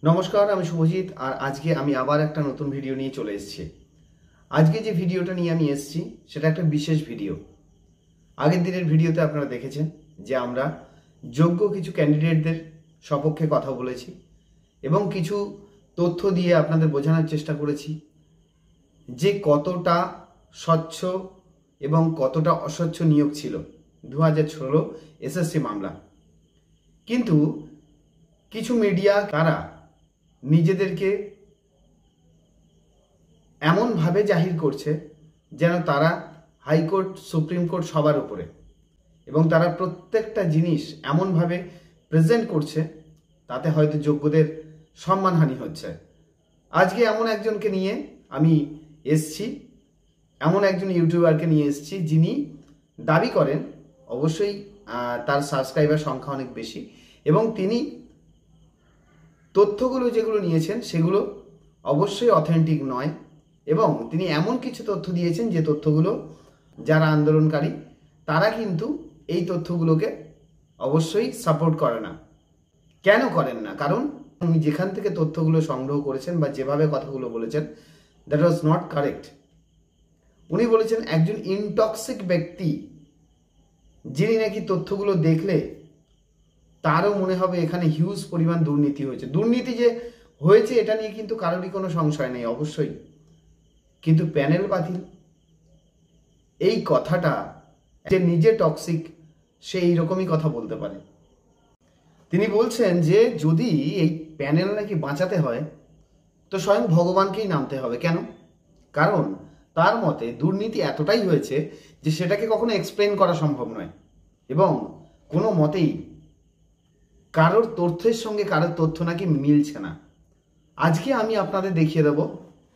নমস্কার, আমি শুভজিৎ। আর আজকে আমি আবার একটা নতুন ভিডিও নিয়ে চলে এসেছি। আজকে যে ভিডিওটা নিয়ে আমি এসেছি সেটা একটা বিশেষ ভিডিও। আগের দিনের ভিডিওতে আপনারা দেখেছেন যে আমরা যোগ্য কিছু ক্যান্ডিডেটদের সপক্ষে কথা বলেছি এবং কিছু তথ্য দিয়ে আপনাদের বোঝানোর চেষ্টা করেছি যে কতটা স্বচ্ছ এবং কতটা অস্বচ্ছ নিয়োগ ছিল 2016 এসএসসি মামলা। কিন্তু কিছু মিডিয়া তারা নিজেদেরকে এমনভাবে জাহির করছে যেন তারা হাইকোর্ট, সুপ্রিম কোর্ট সবার উপরে, এবং তারা প্রত্যেকটা জিনিস এমনভাবে প্রেজেন্ট করছে তাতে হয়তো যোগ্যদের সম্মানহানি হচ্ছে। আজকে এমন একজনকে নিয়ে আমি এসছি, এমন একজন ইউটিউবারকে নিয়ে এসছি যিনি দাবি করেন, অবশ্যই তার সাবস্ক্রাইবার সংখ্যা অনেক বেশি, এবং তিনি তথ্যগুলো যেগুলো নিয়েছেন সেগুলো অবশ্যই অথেন্টিক নয়, এবং তিনি এমন কিছু তথ্য দিয়েছেন যে তথ্যগুলো যারা আন্দোলনকারী তারা কিন্তু এই তথ্যগুলোকে অবশ্যই সাপোর্ট করে না। কেন করেন না? কারণ উনি যেখান থেকে তথ্যগুলো সংগ্রহ করেছেন বা যেভাবে কথাগুলো বলেছেন, দ্যাট ওয়াজ নট কারেক্ট। উনি বলেছেন একজন ইনটক্সিক ব্যক্তি যিনি নাকি তথ্যগুলো দেখলে তারও মনে হবে এখানে হিউজ পরিমাণ দুর্নীতি হয়েছে। দুর্নীতি যে হয়েছে এটা নিয়ে কিন্তু কারোরই কোনো সংশয় নেই অবশ্যই, কিন্তু প্যানেল বাতিল এই কথাটা, যে নিজে টক্সিক সে এইরকমই কথা বলতে পারে। তিনি বলছেন যে যদি এই প্যানেল নাকি বাঁচাতে হয় তো স্বয়ং ভগবানকেই নামতে হবে। কেন? কারণ তার মতে দুর্নীতি এতটাই হয়েছে যে সেটাকে কখনো এক্সপ্লেন করা সম্ভব নয়, এবং কোনো মতেই কারোর তথ্যের সঙ্গে কারোর তথ্য নাকি মিলছে না। আজকে আমি আপনাদের দেখিয়ে দেব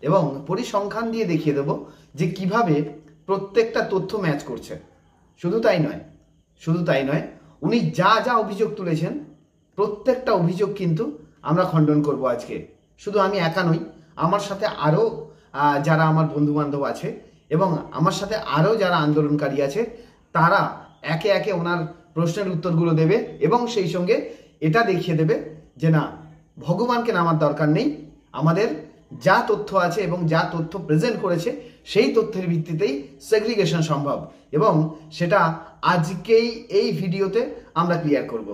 এবং পরিসংখ্যান দিয়ে দেখিয়ে দেব যে কিভাবে প্রত্যেকটা তথ্য ম্যাচ করছে। শুধু তাই নয়, উনি যা যা অভিযোগ তুলেছেন প্রত্যেকটা অভিযোগ কিন্তু আমরা খণ্ডন করব আজকে। শুধু আমি একা নই, আমার সাথে আরও যারা আমার বন্ধু বান্ধব আছে এবং আমার সাথে আরও যারা আন্দোলনকারী আছে তারা একে একে ওনার প্রশ্নের উত্তরগুলো দেবে এবং সেই সঙ্গে এটা দেখিয়ে দেবে যে না, ভগবানকে নামার দরকার নেই, আমাদের যা তথ্য আছে এবং যা তথ্য প্রেজেন্ট করেছে সেই তথ্যের ভিত্তিতেই সেগ্রিগেশন সম্ভব, এবং সেটা আজকেই এই ভিডিওতে আমরা ক্লিয়ার করব।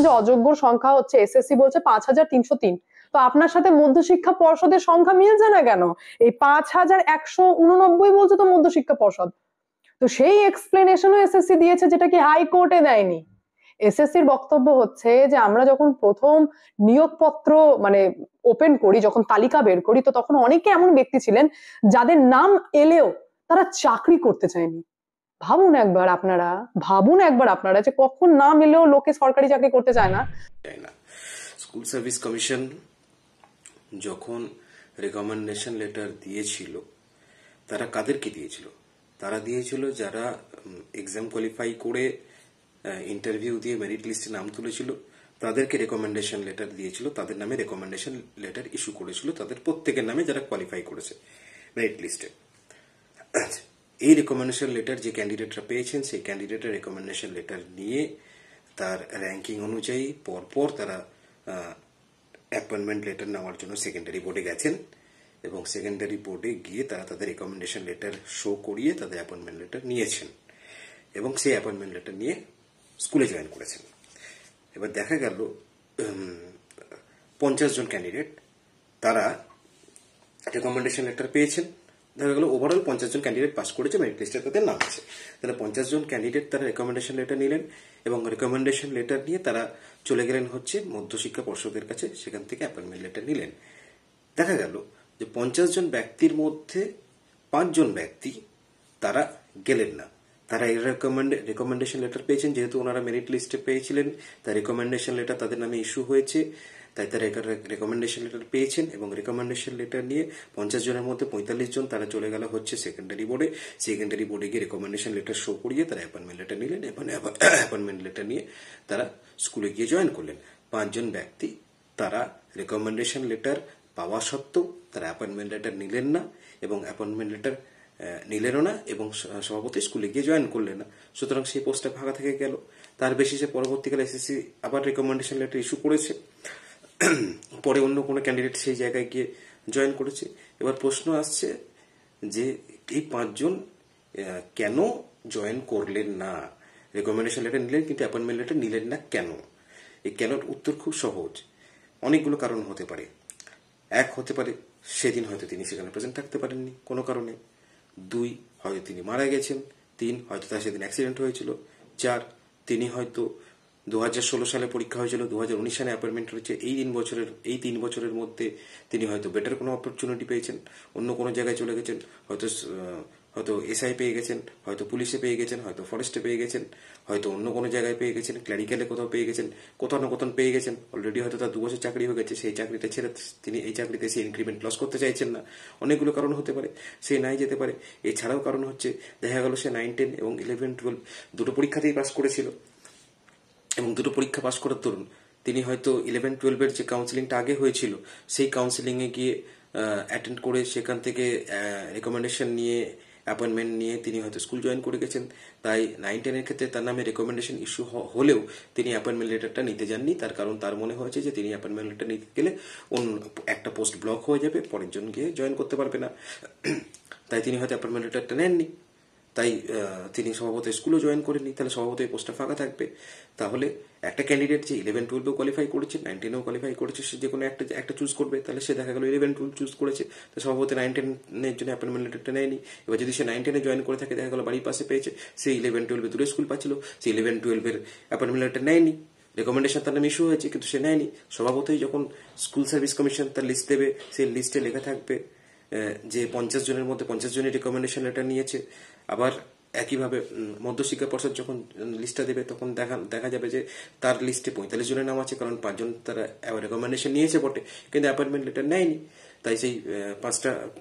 যে অযোগ্যর সংখ্যা হচ্ছে, এসএসসি বলছে 5303, তো আপনার সাথে মধ্যশিক্ষা পর্ষদের সংখ্যা মিলছে না কেন? এই 5189 বলছে তো মধ্যশিক্ষা পর্ষদ। তো সেই এক্সপ্লেনেশনও এসএসসি দিয়েছে, যেটা কি হাইকোর্টে দেয়নি। এসএসসির বক্তব্য হচ্ছে যে আমরা যখন প্রথম নিয়োগপত্র ওপেন করি, যখন তালিকা বের করি, তো তখন অনেকে এমন ব্যক্তি ছিলেন যাদের নাম এলেও তারা চাকরি করতে চায়নি। ভাবুন একবার আপনারা যে কখন নাম এলেও লোকে সরকারি চাকরি করতে চায় না। স্কুল সার্ভিস কমিশন যখন রেকমেন্ডেশন লেটার দিয়েছিল, তারা কাদেরকে দিয়েছিল? তারা দিয়েছিল যারা এক্সাম কোয়ালিফাই করে ইন্টারভিউ দিয়ে মেরিট লিস্টে নাম তুলেছিল, তাদেরকে রেকমেন্ডেশন লেটার দিয়েছিল, তাদের নামে রেকমেন্ডেশন লেটার ইস্যু করেছিল, তাদের প্রত্যেকের নামে যারা কোয়ালিফাই করেছে মেরিট লিস্টে। এই রেকমেন্ডেশন লেটার যে ক্যান্ডিডেটরা পেয়েছেন, সেই ক্যান্ডিডেটের রেকমেন্ডেশন লেটার নিয়ে তার র্যাঙ্কিং অনুযায়ী পরপর তারা অ্যাপয়েন্টমেন্ট লেটার নেওয়ার জন্য সেকেন্ডারি বোর্ডে গেছেন, এবং সেকেন্ডারি বোর্ডে গিয়ে তারা তাদের রেকমেন্ডেশন লেটার শো করিয়ে তাদের অ্যাপয়েন্টমেন্ট লেটার নিয়েছেন, এবং সেই অ্যাপয়েন্টমেন্ট লেটার নিয়ে স্কুলে জয়েন করেছেন। এবার দেখা গেল 50 জন ক্যান্ডিডেট তারা রেকমেন্ডেশন লেটার পেয়েছেন। দেখা গেল ওভারঅল 50 জন ক্যান্ডিডেট পাস করেছে, মেরিট লিস্টে তাদের নাম আছে। তাহলে 50 জন ক্যান্ডিডেট তারা রেকমেন্ডেশন লেটার নিলেন, এবং রেকমেন্ডেশন লেটার নিয়ে তারা চলে গেলেন হচ্ছে মধ্যশিক্ষা পর্ষদের কাছে, সেখান থেকে অ্যাপয়েন্টমেন্ট লেটার নিলেন। দেখা গেল যে 50 জন ব্যক্তির মধ্যে 5 জন ব্যক্তি তারা গেলেন না। তারা রেকমেন্ডেশন লেটার পেয়েছেন, যেহেতু ওনারা মেরিট লিস্টে পেয়েছিলেন, তাই রেকমেন্ডেশন লেটার তাদের নামে ইস্যু হয়েছে, তাই তারা রেকমেন্ডেশন লেটার পেয়েছেন, এবং রেকমেন্ডেশন লেটার নিয়ে 50 জনের মধ্যে 45 জন তারা চলে গেল হচ্ছে সেকেন্ডারি বোর্ডে। সেকেন্ডারি বোর্ডে গিয়ে রেকমেন্ডেশন লেটার শো করিয়ে তারা অ্যাপয়েন্টমেন্ট লেটার নিলেন, এবং অ্যাপয়েন্টমেন্ট লেটার নিয়ে তারা স্কুলে গিয়ে জয়েন করলেন। 5 জন ব্যক্তি তারা রেকমেন্ডেশন লেটার পাওয়া সত্ত্বেও তারা অ্যাপয়েন্টমেন্ট লেটার নিলেন না, এবং অ্যাপয়েন্টমেন্ট লেটার নিলেনও না, এবং সভাপতি স্কুলে গিয়ে জয়েন করলেন না। সুতরাং সেই পোস্টটা ফাঁকা থেকে গেল। তার বেসিসে পরবর্তীকালে এসএসসি আবার রেকমেন্ডেশন লেটার ইস্যু করেছে, পরে অন্য কোনো ক্যান্ডিডেট সেই জায়গায় গিয়ে জয়েন করেছে। এবার প্রশ্ন আসছে যে এই 5 জন কেন জয়েন করলেন না? রেকমেন্ডেশন লেটার নিলেন কিন্তু অ্যাপয়েন্টমেন্ট লেটার নিলেন না কেন? এই কেনর উত্তর খুব সহজ, অনেকগুলো কারণ হতে পারে। এক হতে পারে সেদিন হয়তো তিনি সেখানে প্রেজেন্ট থাকতে পারেননি কোনো কারণে। 2 হয়তো তিনি মারা গেছেন। 3 হয়তো তার সেদিন অ্যাক্সিডেন্ট হয়েছিল। 4 তিনি হয়তো 2016 সালে পরীক্ষা হয়েছিল, 2019 সালে অ্যাপয়েন্টমেন্ট হয়েছে। এই 3 বছরের মধ্যে তিনি হয়তো বেটার কোনো অপরচুনিটি পেয়েছেন, অন্য কোনো জায়গায় চলে গেছেন, হয়তো এসআই পেয়ে গেছেন, হয়তো পুলিশে পেয়ে গেছেন, হয়তো ফরেস্টে পেয়ে গেছেন, হয়তো অন্য কোনো জায়গায় পেয়ে গেছেন, ক্ল্যারিক্যালে কোথাও পেয়ে গেছেন, কোথাও না কোথাও পেয়ে গেছেন। অলরেডি হয়তো তার 2 বছর চাকরি হয়ে গেছে, সেই চাকরিটা ছেড়ে তিনি এই চাকরিতে সেই ইনক্রিমেন্ট লস করতে চাইছেন না। অনেকগুলো কারণ হতে পারে, সে নাই যেতে পারে। এছাড়াও কারণ হচ্ছে দেখা গেল সে 9, 10 এবং 11, 12 দুটো পরীক্ষাতেই পাস করেছিল এবং দুটো পরীক্ষা পাস করার দরুন তিনি হয়তো 11, 12-এর যে কাউন্সিলিংটা আগে হয়েছিল সেই কাউন্সিলিংয়ে গিয়ে অ্যাটেন্ড করে সেখান থেকে রেকমেন্ডেশন নিয়ে অ্যাপয়েন্টমেন্ট নিয়ে তিনি হয়তো স্কুল জয়েন করে গেছেন। তাই 9, 10-এর ক্ষেত্রে তার নামে রেকমেন্ডেশন ইস্যু হলেও তিনি অ্যাপয়েন্টমেন্ট লেটারটা নিতে যাননি। তার কারণ তার মনে হয়েছে যে তিনি অ্যাপয়েন্টমেন্ট লেটার নিতে গেলে অন্য একটা পোস্ট ব্লক হয়ে যাবে, পরের জন গিয়ে জয়েন করতে পারবে না। তাই তিনি হয়তো অ্যাপয়েন্টমেন্ট লেটারটা নেননি। তাই তিনি স্বভাবত স্কুলও জয়েন করেননি। তাহলে স্বভাবত এই পোস্টটা ফাঁকা থাকবে। তাহলে একটা ক্যান্ডিডেট যে 11, 12-এও কোয়ালিফাই করেছে, 9, 10-এও কোয়ালিফাই করেছে, সে যে কোনো একটা চুজ করবে। তাহলে সে দেখা গেল 11, 12 চুজ করেছে, তো স্বভাবত 9, 10-এর জন্য অ্যাপয়েন্টমেন্ট লেটারটা নেয়নি। এবার যদি সে 9, 10-এ জয়েন করে থাকে, দেখা গেল বাড়ির পাশে পেয়েছে, সে 11, 12-এ দূরে স্কুল পাচ্ছিল, সে 11, 12-এর অ্যাপয়েন্টমেন্ট লেটার নেয়নি। রেকমেন্ডেশন তার নামে ইস্যু হয়েছে কিন্তু সে নেয়নি। স্বভাবতই যখন স্কুল সার্ভিস কমিশন তার লিস্ট দেবে, সেই লিস্টে লেখা থাকবে যে 50 জনের মধ্যে 50 জনের রেকমেন্ডেশন লেটার নিয়েছে। আবার একইভাবে মধ্যশিক্ষা পর্ষদ যখন লিস্টটা দেবে তখন দেখা যাবে যে তার লিস্টে 45 জনের নাম আছে, কারণ 5 জন তারা রেকমেন্ডেশন নিয়েছে বটে কিন্তু অ্যাপয়েন্টমেন্ট লেটার নেয়নি। তাই সেই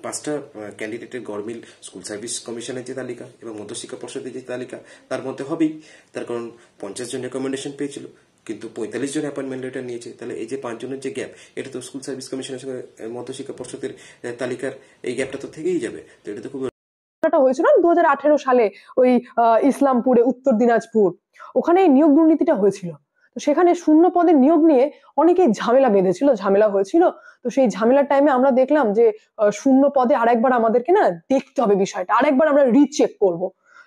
পাঁচটা ক্যান্ডিডেটের গড়মিল স্কুল সার্ভিস কমিশনের যে তালিকা এবং মধ্যশিক্ষা পর্ষদের যে তালিকা তার মধ্যে হবেই। তার কারণ 50 জন রেকমেন্ডেশন পেয়েছিল কিন্তু 45 জন অ্যাপয়েন্টমেন্ট লেটার নিয়েছে। তাহলে এই যে 5 জনের যে গ্যাপ, এটা তো স্কুল সার্ভিস কমিশনের সঙ্গে মধ্যশিক্ষা পর্ষদের তালিকার এই গ্যাপটা তো থেকেই যাবে। তো এটা তো খুব হয়েছিল 2018 সালে ওই ইসলামপুরে, উত্তর দিনাজপুর, ওখানে এই নিয়োগ দুর্নীতিটা হয়েছিল। তো সেখানে শূন্য পদের নিয়োগ নিয়ে অনেকেই ঝামেলা হয়েছিল। তো সেই ঝামেলার টাইমে আমরা দেখলাম যে শূন্য পদে আরেকবার আমাদেরকে না দেখতে হবে বিষয়টা, আরেকবার আমরা রিচেক করব।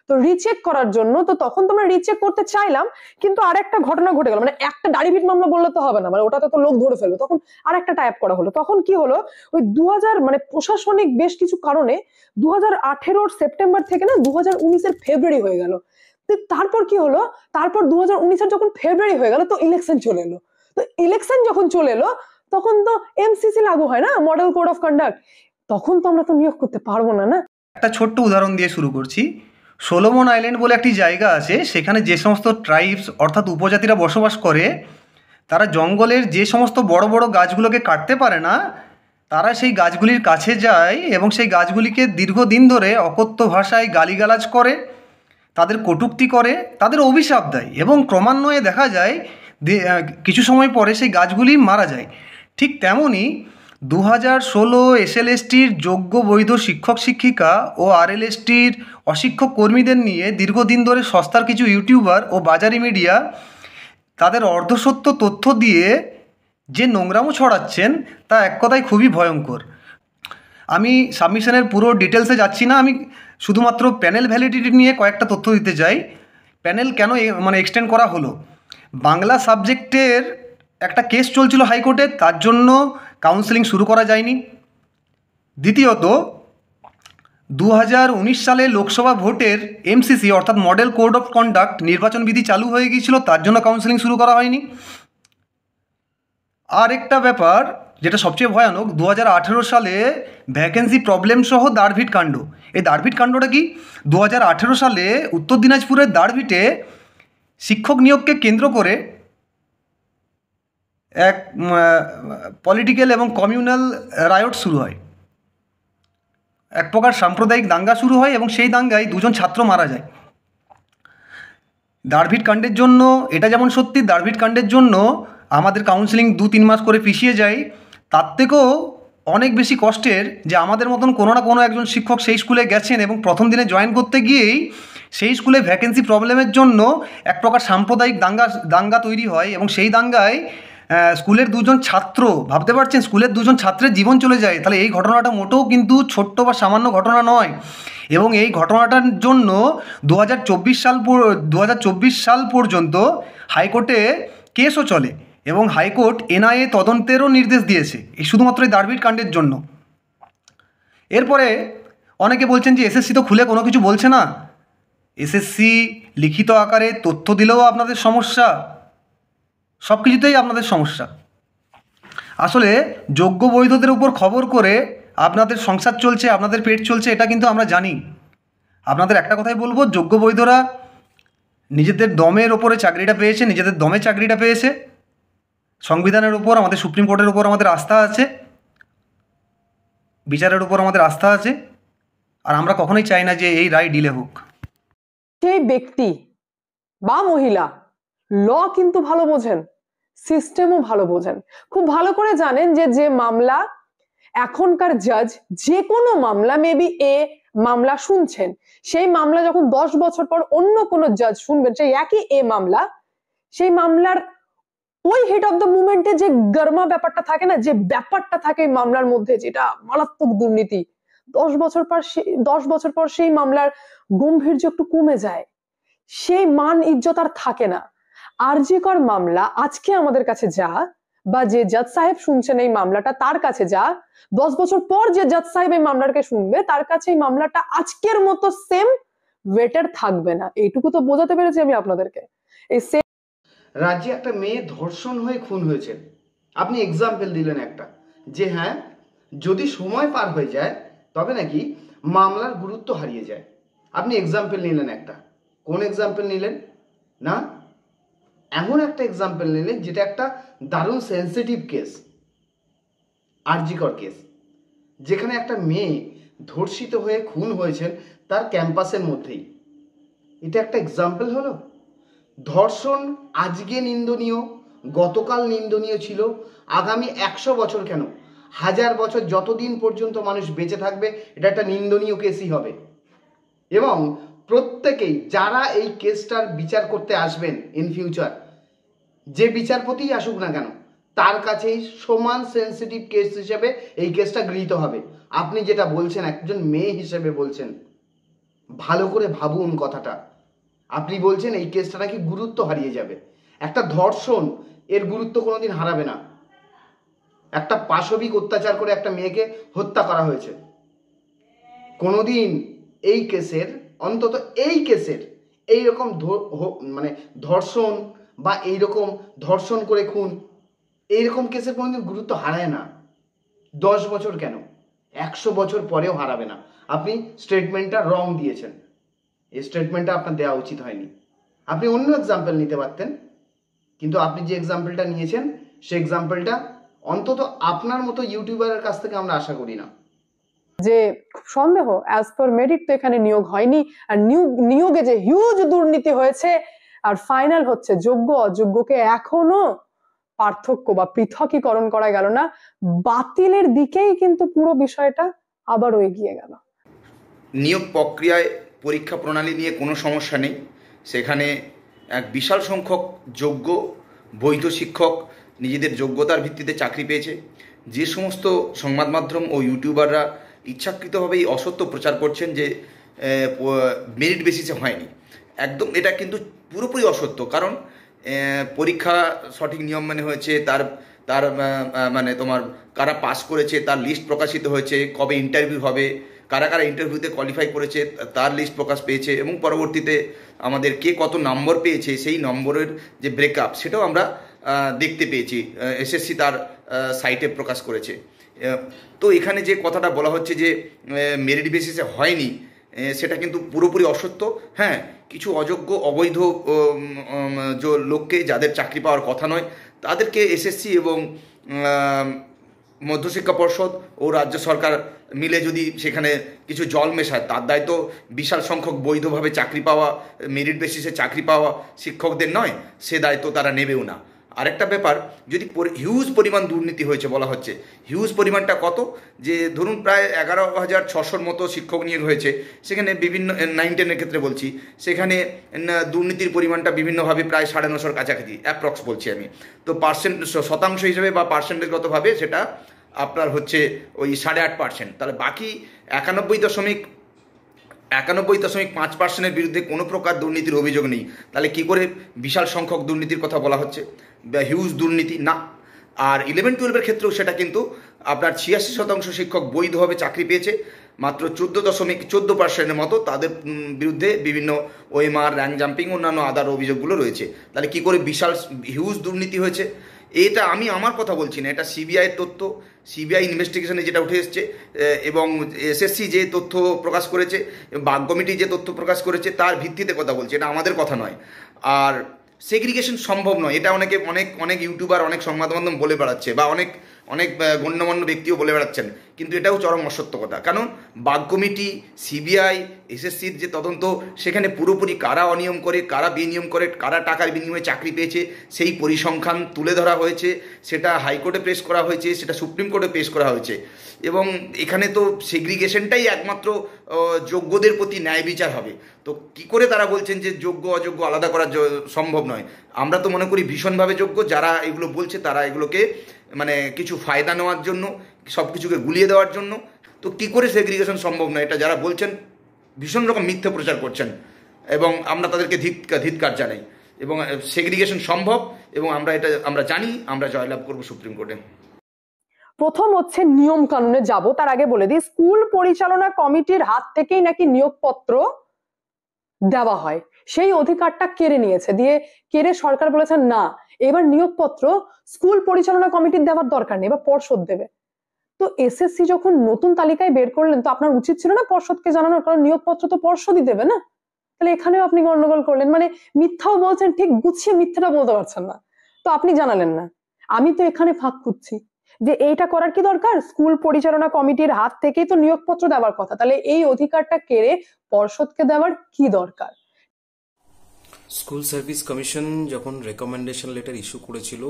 তো রিচেক করার জন্য তো তখন তো আমরা রিচেক করতে চাইলাম, কিন্তু আরেকটা ঘটনা ঘটে গেল। মানে একটা দাড়িভিট মামলা বললে তো হবে না, মানে ওটাতে তো লোক ধরে ফেলবে। তখন আরেকটা টাইপ করা হলো। তখন কি হলো, ওই 2000 মানে প্রশাসনিক বেশ কিছু কারণে 2018 সেপ্টেম্বর থেকে না 2019 ফেব্রুয়ারি হয়ে গেল। তারপর কি হলো, তারপর 2019 যখন ফেব্রুয়ারি হয়ে গেল তো ইলেকশন চলে এলো। তো ইলেকশন যখন চলে এলো তখন তো এমসিসি লাগু হয় না, মডেল কোড অফ কন্ডাক্ট। তখন তো আমরা তো নিয়োগ করতে পারবো না। একটা ছোট্ট উদাহরণ দিয়ে শুরু করছি। সোলোমন আইল্যান্ড বলে একটি জায়গা আছে, সেখানে যে সমস্ত ট্রাইবস অর্থাৎ উপজাতিরা বসবাস করে, তারা জঙ্গলের যে সমস্ত বড় বড় গাছগুলোকে কাটতে পারে না, তারা সেই গাছগুলির কাছে যায় এবং সেই গাছগুলিকে দীর্ঘদিন ধরে অকথ্য ভাষায় গালিগালাজ করে, তাদের কটূক্তি করে, তাদের অভিশাপ দেয় এবং ক্রমান্বয়ে দেখা যায় কিছু সময় পরে সেই গাছগুলি মারা যায়। ঠিক তেমনই 2016 এসএলএসটির যোগ্য বৈধ শিক্ষক শিক্ষিকা ও আরএলএসটির অশিক্ষক কর্মীদের নিয়ে দীর্ঘদিন ধরে সস্তার কিছু ইউটিউবার ও বাজারি মিডিয়া তাদের অর্ধসত্য তথ্য দিয়ে যে নোংরামো ছড়াচ্ছেন তা এক কথায় খুবই ভয়ঙ্কর। আমি সাবমিশনের পুরো ডিটেলসে যাচ্ছি না, আমি শুধুমাত্র প্যানেল ভ্যালিডিটি নিয়ে কয়েকটা তথ্য দিতে চাই। প্যানেল কেন এক্সটেন্ড করা হলো? বাংলা সাবজেক্টের একটা কেস চলছিল হাইকোর্টে, তার জন্য কাউন্সেলিং শুরু করা যায়নি। দ্বিতীয়ত 2019 সালে লোকসভা ভোটের এমসিসি অর্থাৎ মডেল কোড অফ কন্ডাক্ট নির্বাচন বিধি চালু হয়ে গিয়েছিল, তার জন্য কাউন্সেলিং শুরু করা হয়নি। আর একটা ব্যাপার যেটা সবচেয়ে ভয়ানক, 2018 সালে ভ্যাকেন্সি প্রবলেম সহ দাড়ভিট কাণ্ড। এই দাড়ভিট কাণ্ডটা কি? 2018 সালে উত্তর দিনাজপুরের দাড়ভিটে শিক্ষক নিয়োগকে কেন্দ্র করে এক পলিটিক্যাল এবং কমিউনাল রায়ট শুরু হয়, এক প্রকার সাম্প্রদায়িক দাঙ্গা শুরু হয় এবং সেই দাঙ্গায় 2 জন ছাত্র মারা যায়। দাড়ভিট কাণ্ডের জন্য এটা যেমন সত্যি, দাড়ভিট কাণ্ডের জন্য আমাদের কাউন্সেলিং 2-3 মাস করে পিছিয়ে যায়। তার থেকেও অনেক বেশি কষ্টের যে আমাদের মতন কোনো না কোনো একজন শিক্ষক সেই স্কুলে গেছেন এবং প্রথম দিনে জয়েন করতে গিয়েই সেই স্কুলে ভ্যাকেন্সি প্রবলেমের জন্য এক প্রকার সাম্প্রদায়িক দাঙ্গা তৈরি হয় এবং সেই দাঙ্গায় স্কুলের দুজন ছাত্র, ভাবতে পারছেন স্কুলের দুজন ছাত্রের জীবন চলে যায়, তাহলে এই ঘটনাটা মোটেও কিন্তু ছোট্ট বা সামান্য ঘটনা নয়। এবং এই ঘটনাটার জন্য 2024 সাল পর্যন্ত হাইকোর্টে কেসও চলে এবং হাইকোর্ট এনআইএ তদন্তেরও নির্দেশ দিয়েছে এই শুধুমাত্র এই দারবির কাণ্ডের জন্য। এরপরে অনেকে বলছেন যে এসএসসি তো খুলে কোনো কিছু বলছে না, এসএসসি লিখিত আকারে তথ্য দিলেও আপনাদের সমস্যা, সব কিছুতেই আপনাদের সমস্যা। আসলে যোগ্য বৈধদের উপর খবর করে আপনাদের সংসার চলছে, আপনাদের পেট চলছে, এটা কিন্তু আমরা জানি। আপনাদের একটা কথাই বলবো, যোগ্য বৈধরা নিজেদের দমের ওপরে চাকরিটা পেয়েছে, নিজেদের দমে চাকরিটা পেয়েছে। সংবিধানের উপর, আমাদের সুপ্রিম কোর্টের উপর আমাদের আস্থা আছে, বিচারের উপর আমাদের আস্থা আছে, আর আমরা কখনোই চাই না যে এই রায় ডিলে হোক। সেই ব্যক্তি বা মহিলা ল কিন্তু ভালো বোঝেন, সিস্টেমও ভালো বোঝেন, খুব ভালো করে জানেন যে যে মামলা এখনকার জাজ যে কোনো মামলা, মেবি এ মামলা শুনছেন, সেই মামলা যখন 10 বছর পর অন্য কোনো জাজ শুনবেন সেই একই এ মামলা, সেই মামলার ওই হিট অফ দ্য মুভমেন্টে যে গরমা ব্যাপারটা থাকে না, যে ব্যাপারটা থাকে মামলার মধ্যে, যেটা মারাত্মক দুর্নীতি, 10 বছর পর সেই মামলার গম্ভীর্য একটু কমে যায়, সেই মান ইজ্জত আর থাকে না। আরজিকর মামলা আজকে আমাদের কাছে যা, বা যে জাজ সাহেব শুনছেন এই মামলাটা তার কাছে যা, 10 বছর পর যে জাজ সাহেব এই মামলাটাকে শুনবে তার কাছে এই মামলাটা আজকের মতো সেম ওয়েটের থাকবে না। এইটুকু তো বোঝাতে পেরেছি আমি আপনাদেরকে। এই রাজ্যে একটা মেয়ে ধর্ষণ হয়ে খুন হয়েছে, আপনি এক্সাম্পল দিলেন একটা, যে হ্যাঁ যদি সময় পার হয়ে যায় তবে নাকি মামলার গুরুত্ব হারিয়ে যায়। আপনি এক্সাম্পল নিলেন একটা, কোন এক্সাম্পল নিলেন না, এমন একটা এক্সাম্পল নিলেন যেটা একটা দারুণ সেন্সিটিভ কেস, আরজিকর কেস, যেখানে একটা মেয়ে ধর্ষিত হয়ে খুন হয়েছেন তার ক্যাম্পাসের মধ্যেই। এটা একটা এক্সাম্পল হলো। ধর্ষণ আজকে নিন্দনীয়, গতকাল নিন্দনীয় ছিল, আগামী 100 বছর কেন 1000 বছর যতদিন পর্যন্ত মানুষ বেঁচে থাকবে এটা একটা নিন্দনীয় কেসই হবে। এবং প্রত্যেকেই যারা এই কেসটার বিচার করতে আসবেন ইন ফিউচার, যে বিচারপতিই আসুক না কেন, তার কাছেই সমান সেন্সিটিভ কেস হিসেবে এই কেসটা গৃহীত হবে। আপনি যেটা বলছেন একজন মেয়ে হিসেবে বলছেন, ভালো করে ভাবুন কথাটা। আপনি বলছেন এই কেসটা নাকি গুরুত্ব হারিয়ে যাবে। একটা ধর্ষণ এর গুরুত্ব কোনোদিন হারাবে না। একটা পাশবিক অত্যাচার করে একটা মেয়েকে হত্যা করা হয়েছে, কোনোদিন এই কেসের, অন্তত এই কেসের এইরকম মানে ধর্ষণ বা এইরকম ধর্ষণ করে খুন, এইরকম কেসের কোনোদিন গুরুত্ব হারায় না। 10 বছর কেন 100 বছর পরেও হারাবে না। আপনি স্টেটমেন্টটা রং দিয়েছেন, এই স্টেটমেন্টটা আপনার দেওয়া উচিত হয়নি। আপনি অন্য এক্সাম্পল নিতে পারতেন, কিন্তু আপনি যে এক্সাম্পলটা নিয়েছেন সেই এক্সাম্পলটা অন্তত আপনার মতো ইউটিউবারের কাছ থেকে আমরা আশা করি না। যে খুব সন্দেহ, অ্যাজ পার মেরিট তো এখানে নিয়োগ হয়নি, আর নিয়োগে যে হিউজ দুর্নীতি হয়েছে, আর ফাইনাল হচ্ছে যোগ্য অযোগ্যকে এখনো পার্থক্য বা পৃথকীকরণ করা গেল না, বাতিলের দিকেই কিন্তু পুরো বিষয়টা আবারও এগিয়ে গেল। নিয়োগ প্রক্রিয়ায় পরীক্ষা প্রণালী নিয়ে কোনো সমস্যা নেই, সেখানে এক বিশাল সংখ্যক যোগ্য বৈধ শিক্ষক নিজেদের যোগ্যতার ভিত্তিতে চাকরি পেয়েছে। যে সমস্ত সংবাদ মাধ্যম ও ইউটিউবাররা ইচ্ছাকৃতভাবে এই অসত্য প্রচার করছেন যে মেরিট বেসিসে হয়নি, একদম এটা কিন্তু পুরোপুরি অসত্য। কারণ পরীক্ষা সঠিক নিয়ম মেনে হয়েছে, তার মানে তোমার কারা পাস করেছে তার লিস্ট প্রকাশিত হয়েছে, কবে ইন্টারভিউ হবে, কারা কারা ইন্টারভিউতে কোয়ালিফাই করেছে তার লিস্ট প্রকাশ পেয়েছে, এবং পরবর্তীতে আমাদের কে কত নম্বর পেয়েছে সেই নম্বরের যে ব্রেকআপ সেটাও আমরা দেখতে পেয়েছি, এসএসসি তার সাইটে প্রকাশ করেছে। তো এখানে যে কথাটা বলা হচ্ছে যে মেরিট বেসিসে হয়নি, সেটা কিন্তু পুরোপুরি অসত্য। হ্যাঁ, কিছু অযোগ্য অবৈধ যে লোককে, যাদের চাকরি পাওয়ার কথা নয়, তাদেরকে এসএসসি এবং মধ্যশিক্ষা পর্ষদ ও রাজ্য সরকার মিলে যদি সেখানে কিছু জল মেশায়, তার দায়িত্ব বিশাল সংখ্যক বৈধভাবে চাকরি পাওয়া, মেরিট বেসিসে চাকরি পাওয়া শিক্ষকদের নয়, সে দায়িত্ব তারা নেবেও না। আরেকটা ব্যাপার, যদি হিউজ পরিমাণ দুর্নীতি হয়েছে বলা হচ্ছে, হিউজ পরিমাণটা কত, যে ধরুন প্রায় 11,600 মতো শিক্ষক নিয়োগ হয়েছে, সেখানে বিভিন্ন 9-10-এর ক্ষেত্রে বলছি, সেখানে দুর্নীতির পরিমাণটা বিভিন্নভাবে প্রায় 950-র কাছাকাছি অ্যাপ্রক্স বলছি আমি। তো শতাংশ হিসেবে বা পার্সেন্টেজগতভাবে সেটা আপনার হচ্ছে ওই 8.5%। তাহলে বাকি 91.5%-এর বিরুদ্ধে কোনো প্রকার দুর্নীতির অভিযোগ নেই। তাহলে কি করে বিশাল সংখ্যক দুর্নীতির কথা বলা হচ্ছে, হিউজ দুর্নীতি না? আর 11-12-এর ক্ষেত্রেও সেটা কিন্তু আপনার 86% শিক্ষক বৈধভাবে চাকরি পেয়েছে, মাত্র 14.14% মতো তাদের বিরুদ্ধে বিভিন্ন ওএমআর, র্যাঙ্ক জাম্পিং, অন্যান্য আদার অভিযোগগুলো রয়েছে। তাহলে কি করে বিশাল হিউজ দুর্নীতি হয়েছে? এটা আমি আমার কথা বলছি না, এটা সিবিআইয়ের তথ্য, সিবিআই ইনভেস্টিগেশনে যেটা উঠে এসছে, এবং এসএসসি যে তথ্য প্রকাশ করেছে, বাগ কমিটি যে তথ্য প্রকাশ করেছে, তার ভিত্তিতে কথা বলছি, এটা আমাদের কথা নয়। আর সেগ্রিগেশন সম্ভব নয়, এটা অনেক ইউটিউবার, অনেক সংবাদ মাধ্যম বলে বেড়াচ্ছে, বা অনেক গণ্যমান্য ব্যক্তিও বলে বেড়াচ্ছেন, কিন্তু এটাও চরম অসত্য কথা। কারণ বাগ কমিটি, সিবিআই, এসএসসির যে তদন্ত, সেখানে পুরোপুরি কারা অনিয়ম করে, কারা বিনিয়ম করে, কারা টাকার বিনিময়ে চাকরি পেয়েছে, সেই পরিসংখ্যান তুলে ধরা হয়েছে, সেটা হাইকোর্টে পেশ করা হয়েছে, সেটা সুপ্রিম কোর্টে পেশ করা হয়েছে। এবং এখানে তো সেগ্রিগেশনটাই একমাত্র যোগ্যদের প্রতি ন্যায় বিচার হবে। তো কি করে তারা বলছেন যে যোগ্য অযোগ্য আলাদা করা সম্ভব নয়? আমরা তো মনে করি ভীষণভাবে যোগ্য। যারা এগুলো বলছে তারা এগুলোকে মানে কিছু ফায়দা নেওয়ার জন্য, সব কিছুকে গুলিয়ে দেওয়ার জন্য। তো কি করে সেগ্রিগেশন সম্ভব নয়, এটা যারা বলছেন ভীষণ রকম মিথ্যে প্রচার করছেন, এবং আমরা তাদেরকে ধিক্কার জানাই। এবং সেগ্রিগেশন সম্ভব, এবং আমরা জানি, আমরা জয়লাভ করব সুপ্রিম কোর্টে। প্রথম হচ্ছে নিয়ম কানুনে যাব, তার আগে বলে দিই, স্কুল পরিচালনা কমিটির হাত থেকেই নাকি নিয়োগপত্র দেওয়া হয়, সেই অধিকারটা কেড়ে নিয়েছে। কেড়ে সরকার বলেছেন না, এবার নিয়োগপত্র স্কুল পরিচালনা কমিটির দেওয়ার দরকার নেই, এবার পর্ষদ দেবে। তো এসএসসি যখন নতুন তালিকায় বের করলেন, তো আপনার উচিত ছিল না পর্ষদকে জানানোর, কারণ নিয়োগপত্র তো পর্ষদই দেবে না। তাহলে এখানেও আপনি গন্ডগোল করলেন, মানে মিথ্যাও বলছেন, ঠিক গুছিয়ে মিথ্যাটা বলতে পারছেন না, তো আপনি জানালেন না। আমি তো এখানে ফাঁক খুঁজছি যে এইটা করার কি দরকার, স্কুল পরিচালনা কমিটির হাত থেকেই তো নিয়োগপত্র দেওয়ার কথা, তাহলে এই অধিকারটা কেড়ে পর্ষদকে দেওয়ার কি দরকার? স্কুল সার্ভিস কমিশন যখন রেকমেন্ডেশন লেটার ইস্যু করেছিল,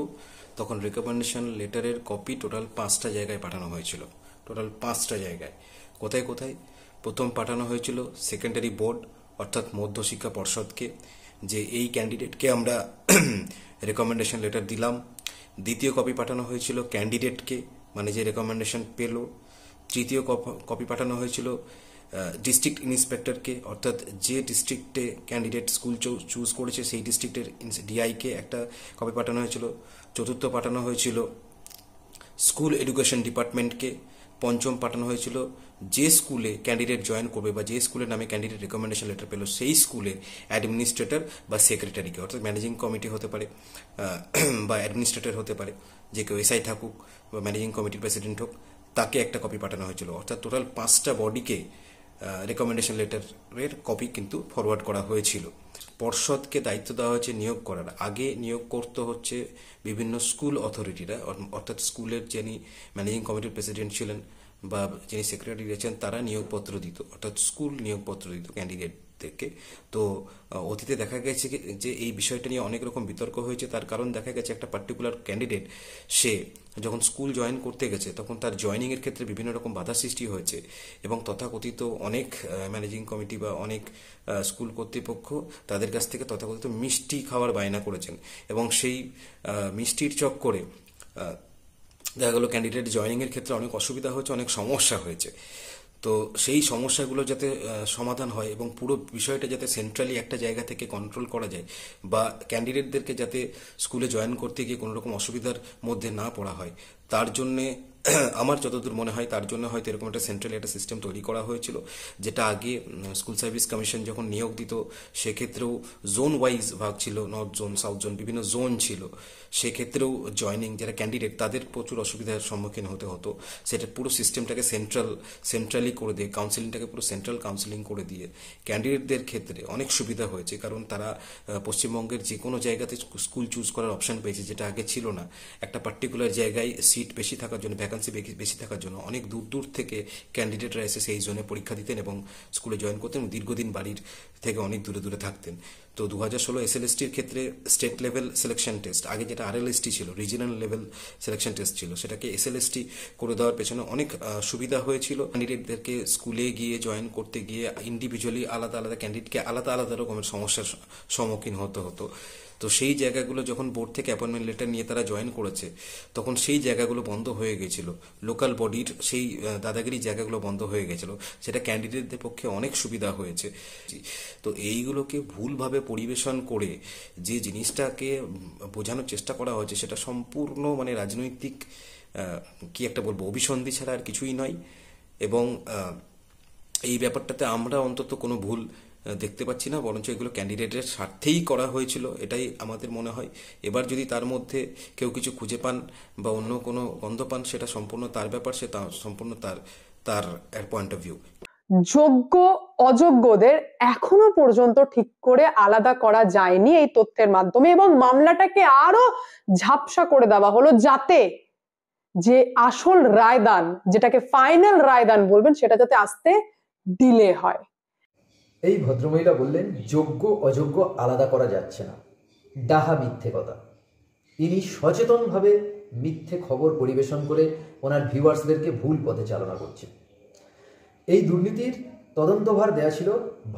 তখন রেকমেন্ডেশন লেটারের কপি টোটাল 5টা জায়গায় পাঠানো হয়েছিল। টোটাল 5টা জায়গায়। কোথায় কোথায়? প্রথম পাঠানো হয়েছিল সেকেন্ডারি বোর্ড, অর্থাৎ মধ্যশিক্ষা পর্ষদকে, যে এই ক্যান্ডিডেটকে আমরা রেকমেন্ডেশন লেটার দিলাম। দ্বিতীয় কপি পাঠানো হয়েছিল ক্যান্ডিডেটকে, মানে যে রেকমেন্ডেশন পেল। তৃতীয় কপি পাঠানো হয়েছিল ডিস্ট্রিক্ট ইন্সপেক্টরকে, অর্থাৎ যে ডিস্ট্রিক্টে ক্যান্ডিডেট স্কুল চুজ করেছে সেই ডিস্ট্রিক্টের ডিআইকে একটা কপি পাঠানো হয়েছিল। চতুর্থ পাঠানো হয়েছিল স্কুল এডুকেশন ডিপার্টমেন্টকে। পঞ্চম পাঠানো হয়েছিল যে স্কুলে ক্যান্ডিডেট জয়েন করবে বা যে স্কুলের নামে ক্যান্ডিডেট রেকমেন্ডেশন লেটার পেল সেই স্কুলের অ্যাডমিনিস্ট্রেটর বা সেক্রেটারিকে, অর্থাৎ ম্যানেজিং কমিটি হতে পারে বা অ্যাডমিনিস্ট্রেটর হতে পারে, যে কেউ এসআই থাকুক বা ম্যানেজিং কমিটির প্রেসিডেন্ট হোক, তাকে একটা কপি পাঠানো হয়েছিল। অর্থাৎ টোটাল 5টা বডিকে রেকমেন্ডেশন লেটারের কপি কিন্তু ফরওয়ার্ড করা হয়েছিল। পর্ষদকে দায়িত্ব দেওয়া হয়েছে নিয়োগ করার। আগে নিয়োগ করতে হচ্ছে বিভিন্ন স্কুল অথরিটিরা, অর্থাৎ স্কুলের যিনি ম্যানেজিং কমিটির প্রেসিডেন্ট ছিলেন বা যিনি সেক্রেটারি রয়েছেন তারা নিয়োগপত্র দিত, অর্থাৎ স্কুল নিয়োগপত্র দিত ক্যান্ডিডেটদেরকে। তো অতীতে দেখা গেছে যে এই বিষয়টা নিয়ে অনেক রকম বিতর্ক হয়েছে। তার কারণ দেখা গেছে একটা পার্টিকুলার ক্যান্ডিডেট সে যখন স্কুল জয়েন করতে গেছে তখন তার জয়েনিংয়ের ক্ষেত্রে বিভিন্ন রকম বাধা সৃষ্টি হয়েছে, এবং তথাকথিত অনেক ম্যানেজিং কমিটি বা অনেক স্কুল কর্তৃপক্ষ তাদের কাছ থেকে তথাকথিত মিষ্টি খাওয়ার বায়না করেছেন, এবং সেই মিষ্টির চক্করে দেখা গেল ক্যান্ডিডেট জয়েনিংয়ের ক্ষেত্রে অনেক অসুবিধা হয়েছে, অনেক সমস্যা হয়েছে। তো সেই সমস্যাগুলো যাতে সমাধান হয় এবং পুরো বিষয়টা যাতে সেন্ট্রালি একটা জায়গা থেকে কন্ট্রোল করা যায়, বা ক্যান্ডিডেটদেরকে যাতে স্কুলে জয়েন করতে গিয়ে কোনো রকম অসুবিধার মধ্যে না পড়া হয়, তার জন্যে আমার যতদূর মনে হয় তার জন্য হয়তো এরকম একটা সেন্ট্রালি একটা সিস্টেম তৈরি করা হয়েছিল, যেটা আগে স্কুল সার্ভিস কমিশন যখন নিয়োগ দিত সেক্ষেত্রেও জোন ওয়াইজ ভাগ ছিল, নর্থ জোন, সাউথ জোন, বিভিন্ন জোন ছিল। সেক্ষেত্রেও জয়নিং যারা ক্যান্ডিডেট তাদের প্রচুর অসুবিধার সম্মুখীন হতে হতো। সেটা পুরো সিস্টেমটাকে সেন্ট্রালি করে দিয়ে, কাউন্সিলিংটাকে পুরো সেন্ট্রাল কাউন্সিলিং করে দিয়ে ক্যান্ডিডেটদের ক্ষেত্রে অনেক সুবিধা হয়েছে, কারণ তারা পশ্চিমবঙ্গের যে কোনো জায়গাতে স্কুল চুজ করার অপশন পেয়েছে, যেটা আগে ছিল না। একটা পার্টিকুলার জায়গায় সিট বেশি থাকার জন্য, ভ্যাকান্সি বেশি থাকার জন্য অনেক দূর দূর থেকে ক্যান্ডিডেটরা এসে সেই জোনে পরীক্ষা দিতেন এবং স্কুলে জয়েন করতেন, দীর্ঘদিন বাড়ির থেকে অনেক দূরে দূরে থাকতেন। তো 2016 এসএলএসটির ক্ষেত্রে স্টেট লেভেল সিলেকশন টেস্ট, আগে যেটা আরএলএসটি ছিল, রিজিনাল লেভেল সিলেকশন টেস্ট ছিল, সেটাকে এসএলএসটি করে দেওয়ার পেছনে অনেক সুবিধা হয়েছিল। ক্যান্ডিডেটদেরকে স্কুলে গিয়ে জয়েন করতে গিয়ে ইন্ডিভিজুয়ালি আলাদা আলাদা ক্যান্ডিডেটকে আলাদা আলাদা রকমের সমস্যার সম্মুখীন হতে হতো। তো সেই জায়গাগুলো যখন বোর্ড থেকে অ্যাপয়েন্টমেন্ট লেটার নিয়ে তারা জয়েন করেছে, তখন সেই জায়গাগুলো বন্ধ হয়ে গেছিল, লোকাল বডির সেই দাদাগিরি জায়গাগুলো বন্ধ হয়ে গেছিল, সেটা ক্যান্ডিডেটদের পক্ষে অনেক সুবিধা হয়েছে। তো এইগুলোকে ভুলভাবে পরিবেশন করে যে জিনিসটাকে বোঝানোর চেষ্টা করা হয়েছে, সেটা সম্পূর্ণ মানে রাজনৈতিক কি একটা বলবো, অভিসন্ধি ছাড়া আর কিছুই নয়। এবং এই ব্যাপারটাতে আমরা অন্তত কোনো ভুল দেখতে পাচ্ছি না, বরঞ্চ এগুলো ক্যান্ডিডেটের স্বার্থেই করা হয়েছিল, এটাই আমাদের মনে হয়। এবার যদি তার মধ্যে কেউ কিছু খুঁজে পান বা অন্য কোনো গন্ধ পান, সেটা সম্পূর্ণ তার ব্যাপার, সেটা সম্পূর্ণ তার পয়েন্ট অফ ভিউ। যোগ্য অযোগ্যদের এখনো পর্যন্ত ঠিক করে আলাদা করা যায়নি এই তথ্যের মাধ্যমে, এবং মামলাটাকে আরো ঝাপসা করে দেওয়া হলো যাতে যে আসল রায়দান, যেটাকে ফাইনাল রায়দান বলবেন, সেটা যাতে আসতে ডিলে হয়। এই ভদ্রমহিলা বললেন যোগ্য অযোগ্য আলাদা করা যাচ্ছে না, ডাহা মিথ্যে কথা। ইনি সচেতনভাবে মিথ্যে খবর পরিবেশন করে ওনার ভিউয়ার্সদেরকে ভুল পথে চালনা করছেন। এই দুর্নীতির তদন্তভার দেয়া ছিল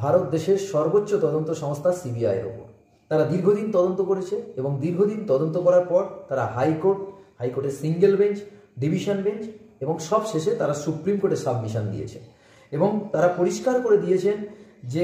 ভারত দেশের সর্বোচ্চ তদন্ত সংস্থা সিবিআইয়ের ওপর। তারা দীর্ঘদিন তদন্ত করেছে এবং দীর্ঘদিন তদন্ত করার পর তারা হাইকোর্টের সিঙ্গেল বেঞ্চ, ডিভিশন বেঞ্চ এবং সব শেষে তারা সুপ্রিম কোর্টে সাবমিশন দিয়েছে। এবং তারা পরিষ্কার করে দিয়েছেন যে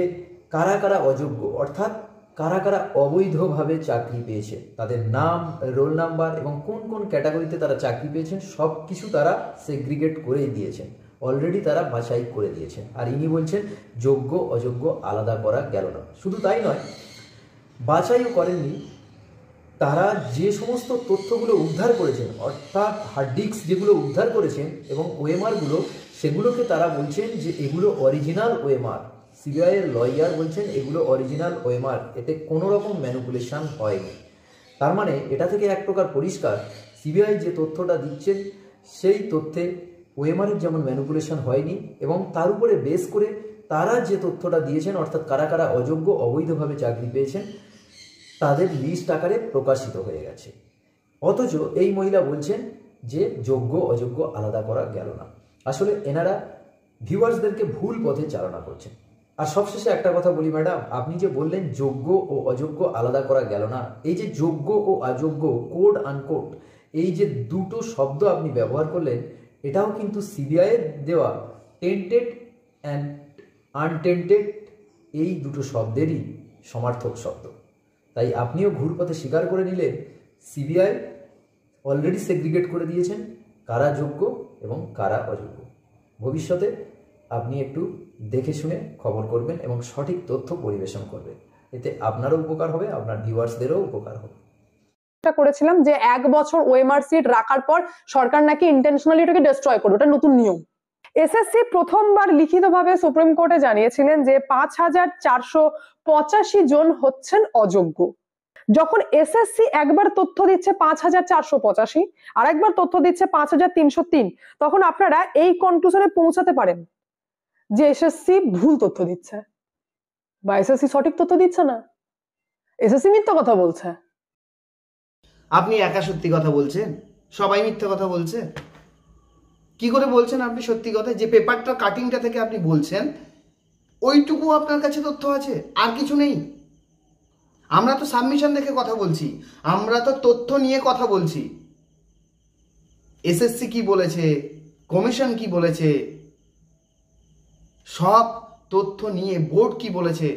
কারা কারা অযোগ্য, অর্থাৎ কারা কারা অবৈধভাবে চাকরি পেয়েছে, তাদের নাম, রোল নাম্বার এবং কোন কোন ক্যাটাগরিতে তারা চাকরি পেয়েছেন সব কিছু তারা সেগ্রিগেট করেই দিয়েছেন, অলরেডি তারা বাছাই করে দিয়েছেন। আর ইনি বলছেন যোগ্য অযোগ্য আলাদা করা গেল না। শুধু তাই নয়, বাছাইও করেননি, তারা যে সমস্ত তথ্যগুলো উদ্ধার করেছেন, অর্থাৎ হার্ড ডিস্ক যেগুলো উদ্ধার করেছেন এবং ওএমআরগুলো, সেগুলোকে তারা বলছেন যে এগুলো অরিজিনাল ওএমআর। সিবিআই এর লয়ার বলছেন এগুলো অরিজিনাল ওএমআর, এতে কোনো রকম ম্যানিপুলেশন হয়নি। তার মানে এটা থেকে এক প্রকার পরিষ্কার, সিবিআই যে তথ্যটা দিচ্ছেন সেই তথ্যে ওএমআরের যেমন ম্যানিপুলেশন হয়নি, এবং তার উপরে বেস করে তারা যে তথ্যটা দিয়েছেন, অর্থাৎ কারা কারা অযোগ্য অবৈধভাবে চাকরি পেয়েছেন, তাদের লিস্ট আকারে প্রকাশিত হয়ে গেছে। অথচ এই মহিলা বলছেন যে যোগ্য অযোগ্য আলাদা করা গেল না। আসলে এনারা ভিউয়ার্সদেরকে ভুল পথে চালনা করছেন। আর সবশেষে একটা কথা বলি ম্যাডাম, আপনি যে বললেন যোগ্য ও অযোগ্য আলাদা করা গেল না, এই যে যোগ্য ও অযোগ্য, কোড আনকোড, এই যে দুটো শব্দ আপনি ব্যবহার করলেন, এটাও কিন্তু সিবিআই এর দেওয়া টেন্টেড অ্যান্ড আনটেন্টেড এই দুটো শব্দেরই সমার্থক শব্দ। তাই আপনিও ঘুরপথে স্বীকার করে নিলেন সিবিআই অলরেডি সেগ্রিগেট করে দিয়েছেন কারা যোগ্য এবং কারা অযোগ্য। ভবিষ্যতে আপনি একটু দেখে শুনে খবর করবেন এবং সঠিক তথ্য পরিবেশন করবেন, এতে আপনারও উপকার হবে, আপনার ভিউয়ার্সদেরও উপকার হবে। করেছিলাম যে 1 বছর ওএমআর সিট রাখার পর সরকার নাকি ইন্টেনশনালি এটাকে ডিস্ট্রয় করবে, ওটা নতুন নিয়ম। এসএসসি প্রথমবার লিখিতভাবে সুপ্রিম কোর্টে জানিয়েছিলেন যে 5485 জন হচ্ছেন অযোগ্য। যখন এসএসসি একবার তথ্য দিচ্ছে 5485 আর একবার তথ্য দিচ্ছে 5303, তখন আপনারা এই কনক্লুশনে পৌঁছাতে পারেন যে এসএসসি ভুল তথ্য দিচ্ছে বা এসএসসি সঠিক তথ্য দিচ্ছে না, এসএসসি মিথ্যা কথা বলছে। আপনি একা সত্যি কথা বলছেন? সবাই মিথ্যা কথা বলছে? কি করে বলছেন আপনি সত্যি কথা? যে পেপারটা কাটিংটা থেকে আপনি বলছেন ওইটুকু আপনার কাছে তথ্য আছে, আর কিছু নেই? আমরা তো সাবমিশন দেখে কথা বলছি, আমরা তো তথ্য নিয়ে কথা বলছি। এসএসসি কি বলেছে, কমিশন কি বলেছে, সব তথ্য নিয়ে বোর্ড কি বলেছে,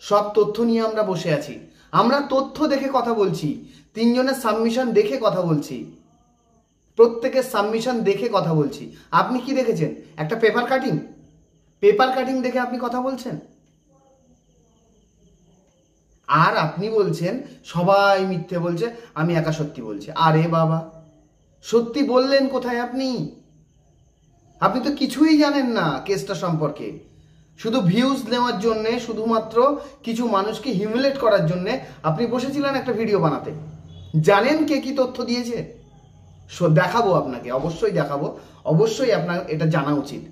সব তথ্য নিয়ে আমরা বসে আছি। আমরা তথ্য দেখে কথা বলছি, 3 জনের সাবমিশন দেখে কথা বলছি, প্রত্যেকের সাবমিশন দেখে কথা বলছি। আপনি কি দেখেছেন? একটা পেপার কাটিং দেখে আপনি কথা বলছেন। আর আপনি বলছেন সবাই মিথ্যে বলছে, আমি একা সত্যি বলছি। আরে বাবা, সত্যি বললেন কোথায় আপনি? আপনি তো কিছুই জানেন না কেসটা সম্পর্কে। শুধু ভিউজ নেওয়ার জন্যে, শুধুমাত্র কিছু মানুষকে হিউমিলেট করার জন্যে আপনি বসেছিলেন একটা ভিডিও বানাতে। জানেন কে কি তথ্য দিয়েছে? দেখাবো আপনাকে, অবশ্যই দেখাবো, অবশ্যই আপনার এটা জানা উচিত।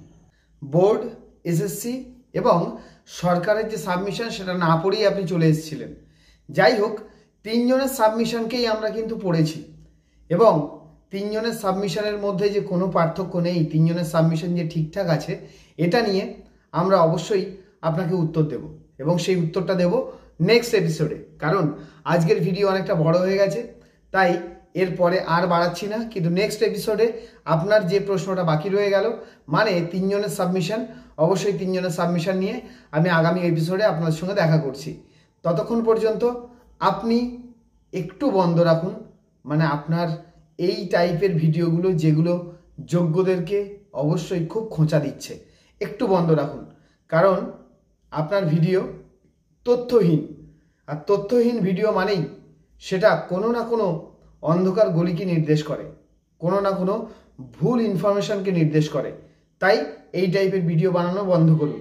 বোর্ড, এসএসসি এবং সরকারের যে সাবমিশন সেটা না পড়েই আপনি চলে এসেছিলেন। যাই হোক, 3 জনের সাবমিশনকেই আমরা কিন্তু পড়েছি এবং 3 জনের সাবমিশনের মধ্যে যে কোনো পার্থক্য নেই, 3 জনের সাবমিশন যে ঠিকঠাক আছে, এটা নিয়ে আমরা অবশ্যই আপনাকে উত্তর দেব এবং সেই উত্তরটা দেব নেক্সট এপিসোডে। কারণ আজকের ভিডিও অনেকটা বড় হয়ে গেছে, তাই এরপরে আর বাড়াচ্ছি না। কিন্তু নেক্সট এপিসোডে আপনার যে প্রশ্নটা বাকি রয়ে গেল, মানে 3 জনের সাবমিশন, অবশ্যই 3 জনের সাবমিশন নিয়ে আমি আগামী এপিসোডে আপনাদের সঙ্গে দেখা করছি। ততক্ষণ পর্যন্ত আপনি একটু বন্ধ রাখুন, মানে আপনার এই টাইপের ভিডিওগুলো যেগুলো যোগ্যদেরকে অবশ্যই খুব খোঁচা দিচ্ছে, একটু বন্ধ রাখুন। কারণ আপনার ভিডিও তথ্যহীন, আর তথ্যহীন ভিডিও মানেই সেটা কোনো না কোনো অন্ধকার গলিকে নির্দেশ করে, কোনো না কোনো ভুল ইনফরমেশনকে নির্দেশ করে। তাই এই টাইপের ভিডিও বানানো বন্ধ করুন।